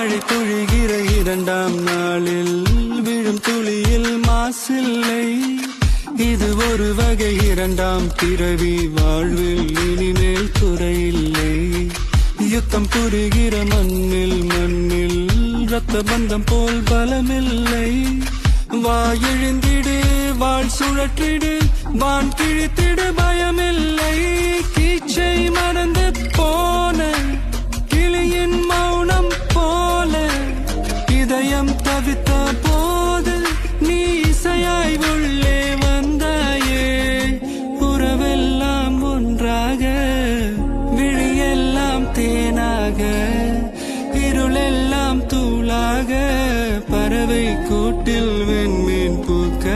மழை பொழிகிற இரண்டாம் நாளில் விழும் துளியில் மாசில்லை. இது ஒரு வகை இரண்டாம் பிறவி, வாழ்வில் இனிமேல் குறையில்லை. யுத்தம் புரிகிற மண்ணில் ரத்த பந்தம் போல் பலமில்லை. வா எழுந்திடு, வாழ் சுழற்றிடு, வான் கிழித்திடு, பயமில்லை. கீச்சை மறந்து போன கிளியின் மௌனம் போல இதயம் தவித்த போது நீ இசையாய் உள்ளே வந்தாயே. உறவெல்லாம் ஒன்றாக, விழியெல்லாம் தேனாக, இருளெல்லாம் தூளாக, பறவை கூட்டில் வெண்மீன் பூக்க